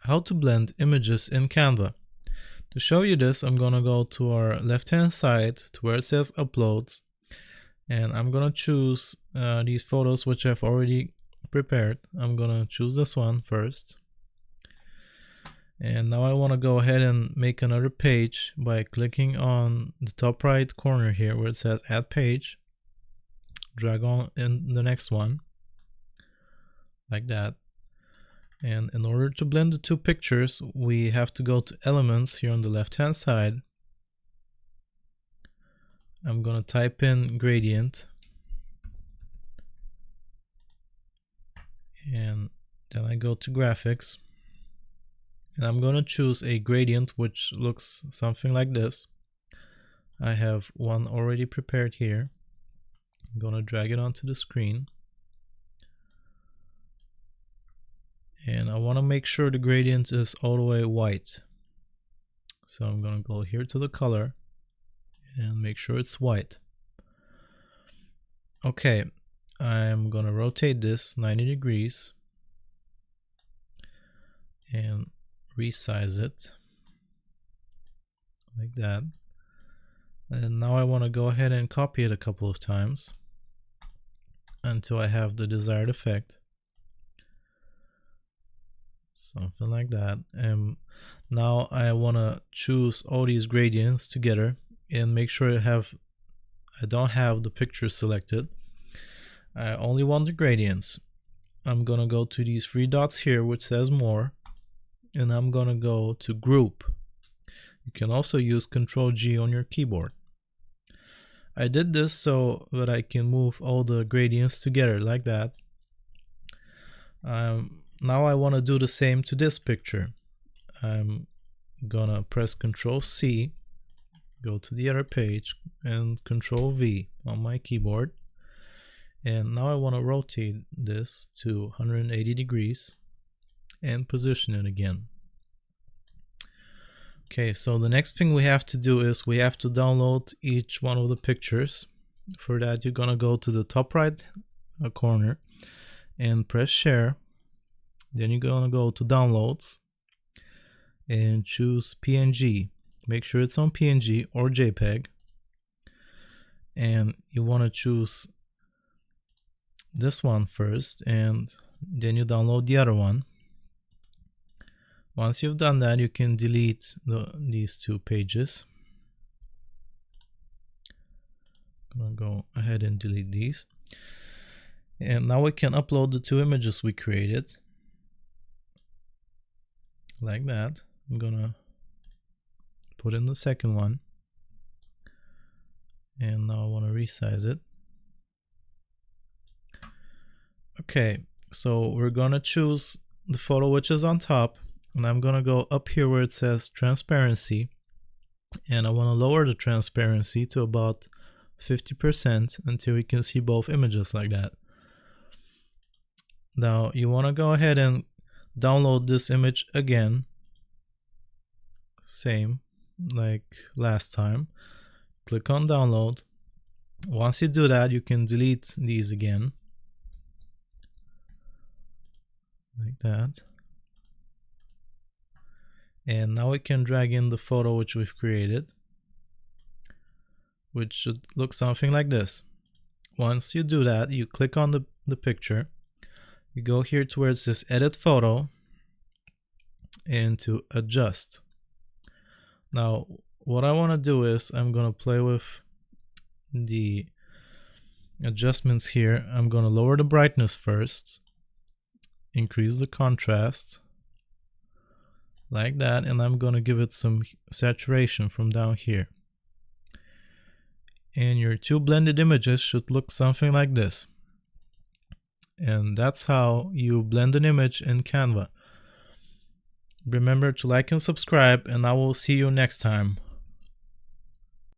how to blend images in Canva. To show you this, I'm gonna go to our left hand side to where it says uploads, and I'm gonna choose these photos which I've already prepared. I'm gonna choose this one first, and now I want to go ahead and make another page by clicking on the top right corner here where it says add page. Drag on in the next one like that. And in order to blend the two pictures, we have to go to elements here on the left hand side. I'm gonna type in gradient, and then I go to graphics, and I'm gonna choose a gradient which looks something like this. I have one already prepared here. I'm gonna drag it onto the screen, and I want to make sure the gradient is all the way white. So I'm gonna go here to the color and make sure it's white. Okay, I'm gonna rotate this 90 degrees and resize it like that. And now I want to go ahead and copy it a couple of times until I have the desired effect. Something like that. And now I want to choose all these gradients together and make sure I don't have the picture selected. I only want the gradients. I'm gonna go to these three dots here which says more, and I'm gonna go to group. You can also use Ctrl G on your keyboard. I did this so that I can move all the gradients together like that. Now I want to do the same to this picture. I'm gonna press Ctrl C, go to the other page, and Ctrl V on my keyboard. And now I want to rotate this to 180 degrees and position it again. Okay, so the next thing we have to do is we have to download each one of the pictures. For that, you're gonna go to the top right corner and press share. Then you're gonna go to downloads and choose PNG. Make sure it's on PNG or JPEG. And you want to choose this one first, and then you download the other one. Once you've done that, you can delete these two pages. I'm gonna go ahead and delete these. And now we can upload the two images we created. Like that. I'm gonna put in the second one. And now I want to resize it. Okay, so we're gonna choose the photo which is on top. And I'm gonna go up here where it says transparency, and I want to lower the transparency to about 50% until we can see both images like that. Now you want to go ahead and download this image again, same like last time. Click on download. Once you do that, you can delete these again like that. And now we can drag in the photo which we've created, which should look something like this. Once you do that, you click on the picture, you go here to where it says edit photo and to adjust. Now what I want to do is I'm going to play with the adjustments here. I'm going to lower the brightness first, increase the contrast like that, and I'm going to give it some saturation from down here. And your two blended images should look something like this. And that's how you blend an image in Canva. Remember to like and subscribe, and I will see you next time.